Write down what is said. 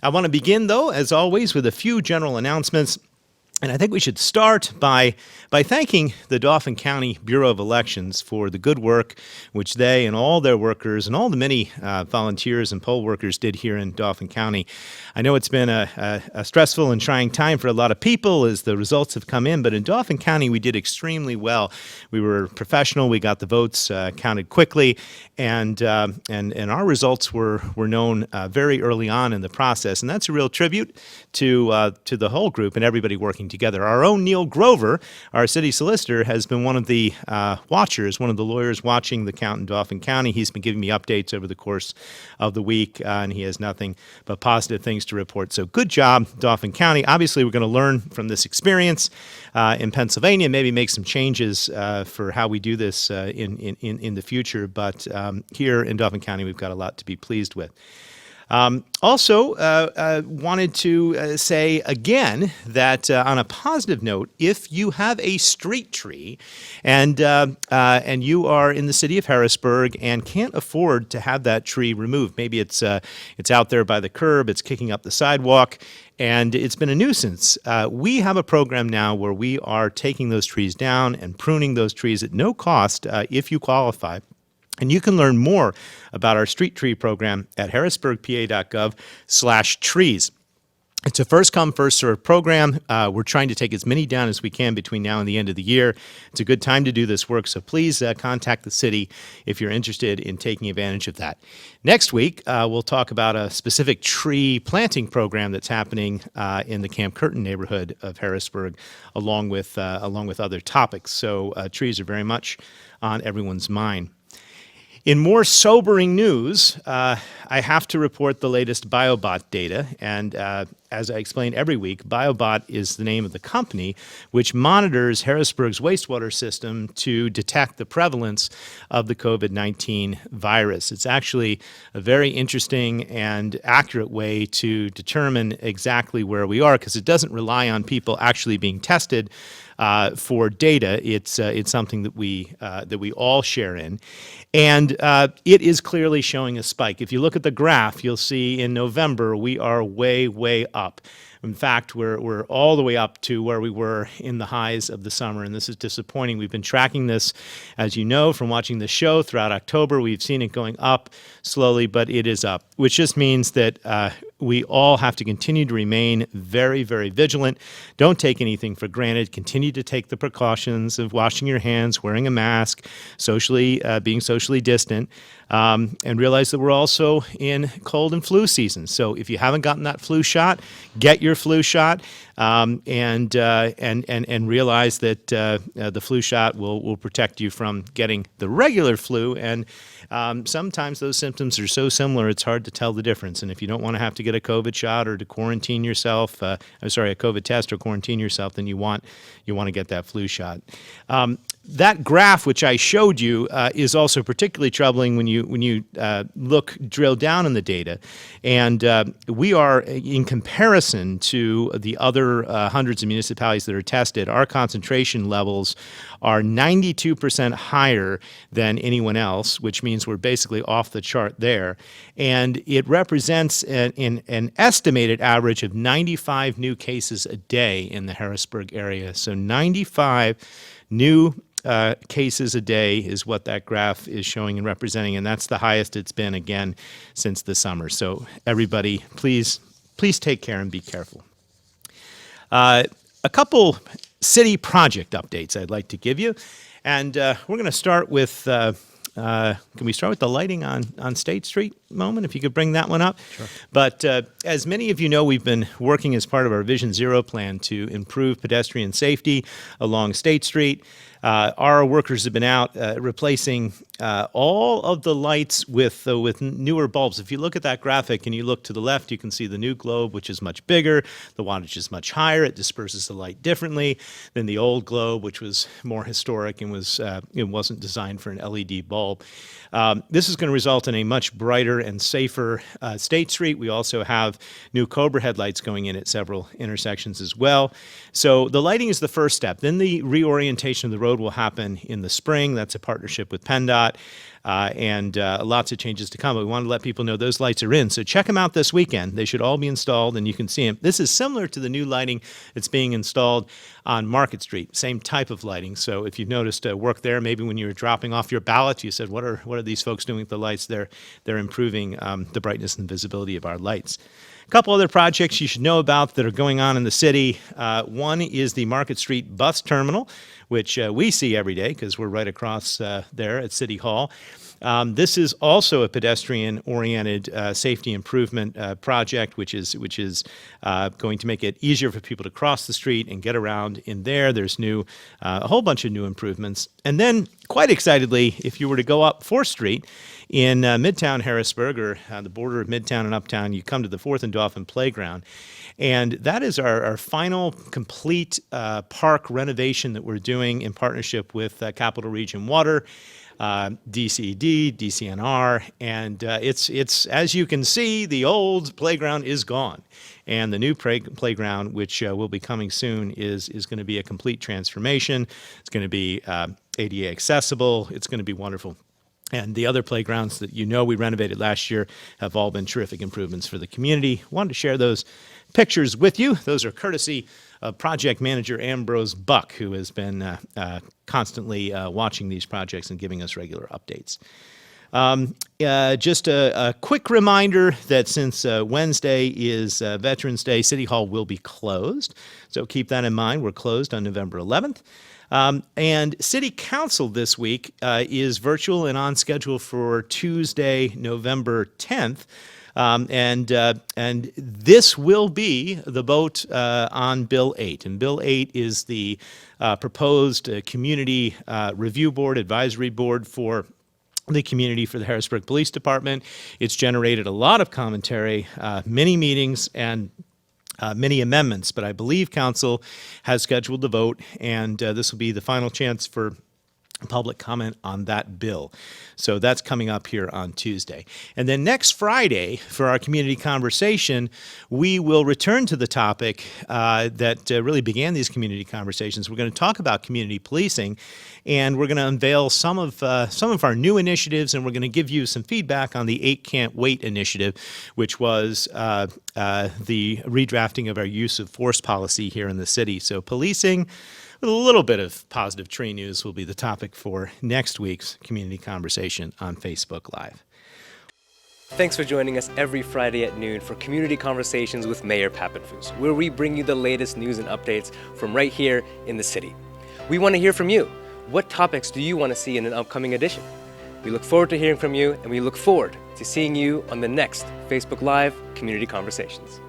I want to begin, though, as always, with a few general announcements. And I think we should start by thanking the Dauphin County Bureau of Elections for the good work which they and all their workers and all the many volunteers and poll workers did here in Dauphin County. I know it's been a stressful and trying time for a lot of people as the results have come in, but in Dauphin County we did extremely well. We were professional. We got the votes counted quickly, and our results were known very early on in the process, and that's a real tribute to the whole group and everybody working together. Our own Neil Grover, our city solicitor, has been one of the watchers, one of the lawyers watching the count in Dauphin County. He's been giving me updates over the course of the week, and he has nothing but positive things to report. So good job, Dauphin County. Obviously, we're going to learn from this experience in Pennsylvania, maybe make some changes for how we do this in the future. But here in Dauphin County, we've got a lot to be pleased with. Also, wanted to say again that on a positive note, if you have a street tree and you are in the city of Harrisburg and can't afford to have that tree removed, maybe it's out there by the curb, it's kicking up the sidewalk, and it's been a nuisance. We have a program now where we are taking those trees down and pruning those trees at no cost if you qualify. And you can learn more about our street tree program at harrisburgpa.gov/trees. It's a first-come, first-served program. We're trying to take as many down as we can between now and the end of the year. It's a good time to do this work, so please contact the city if you're interested in taking advantage of that. Next week, we'll talk about a specific tree planting program that's happening in the Camp Curtin neighborhood of Harrisburg, along with other topics. So trees are very much on everyone's mind. In more sobering news, I have to report the latest BioBot data, and as I explain every week, BioBot is the name of the company which monitors Harrisburg's wastewater system to detect the prevalence of the COVID-19 virus. It's actually a very interesting and accurate way to determine exactly where we are, because it doesn't rely on people actually being tested for data. It's something that we all share in, and it is clearly showing a spike. If you look at the graph, you'll see in November we are way up. In fact, we're all the way up to where we were in the highs of the summer, and this is disappointing. We've been tracking this, as you know, from watching the show throughout October. We've seen it going up slowly, but it is up, which just means that we all have to continue to remain very vigilant. Don't take anything for granted. Continue to take the precautions of washing your hands, wearing a mask, being socially distant, and realize that we're also in cold and flu season. So if you haven't gotten that flu shot, get your flu shot, and realize that the flu shot will protect you from getting the regular flu. And sometimes those symptoms are so similar it's hard to tell the difference. And if you don't want to have to get a COVID shot or to quarantine yourself, a COVID test or quarantine yourself, then you want to get that flu shot. That graph which I showed you is also particularly troubling when you drill down in the data, and we are, in comparison to the other hundreds of municipalities that are tested, our concentration levels are 92% higher than anyone else, which means we're basically off the chart there, and it represents an estimated average of 95 new cases a day in the Harrisburg area. So 95 new cases a day is what that graph is showing and representing, and that's the highest it's been, again, since the summer. So everybody, please take care and be careful. A couple city project updates I'd like to give you, and we're going to start with, can we start with the lighting on State Street moment, if you could bring that one up? Sure. But as many of you know, we've been working as part of our Vision Zero plan to improve pedestrian safety along State Street. Our workers have been out replacing all of the lights with newer bulbs. If you look at that graphic and you look to the left, you can see the new globe, which is much bigger. The wattage is much higher. It disperses the light differently than the old globe, which was more historic and it wasn't designed for an LED bulb. This is going to result in a much brighter brighter and safer State Street. We also have new Cobra headlights going in at several intersections as well. So the lighting is the first step. Then the reorientation of the road will happen in the spring. That's a partnership with PennDOT. And lots of changes to come. But we want to let people know those lights are in. So check them out this weekend. They should all be installed, and you can see them. This is similar to the new lighting that's being installed on Market Street. Same type of lighting. So if you've noticed work there, maybe when you were dropping off your ballot, you said, "What are these folks doing with the lights?" They're improving the brightness and visibility of our lights. A couple other projects you should know about that are going on in the city. One is the Market Street bus terminal, which we see every day because we're right across there at City Hall. This is also a pedestrian-oriented safety improvement project, which is going to make it easier for people to cross the street and get around in there. There's a whole bunch of new improvements. And then, quite excitedly, if you were to go up 4th Street in Midtown Harrisburg, or the border of Midtown and Uptown, you come to the 4th and Dauphin Playground. And that is our final complete park renovation that we're doing in partnership with Capital Region Water, DCD, DCNR, and it's as you can see, the old playground is gone, and the new playground, which will be coming soon, is going to be a complete transformation. It's going to be ADA accessible. It's going to be wonderful. And the other playgrounds that we renovated last year have all been terrific improvements for the community. Wanted to share those pictures with you. Those are courtesy of project manager Ambrose Buck, who has been constantly watching these projects and giving us regular updates. Just a quick reminder that since Wednesday is Veterans Day, City Hall will be closed. So keep that in mind. We're closed on November 11th. And City Council this week is virtual and on schedule for Tuesday, November 10th. And this will be the vote on Bill 8. And Bill 8 is the proposed community review board, advisory board for the community for the Harrisburg Police Department. It's generated a lot of commentary, many meetings, and many amendments, but I believe Council has scheduled the vote, and this will be the final chance for public comment on that bill. So that's coming up here on Tuesday. And then next Friday, for our community conversation, we will return to the topic that really began these community conversations. We're going to talk about community policing, and we're going to unveil some of our new initiatives, and we're going to give you some feedback on the 8 Can't Wait initiative, which was the redrafting of our use of force policy here in the city. So policing, with a little bit of positive tree news, will be the topic for next week's community conversation on Facebook Live. Thanks for joining us every Friday at noon for Community Conversations with Mayor Papenfuse, where we bring you the latest news and updates from right here in the city. We want to hear from you. What topics do you want to see in an upcoming edition? We look forward to hearing from you, and we look forward to seeing you on the next Facebook Live Community Conversations.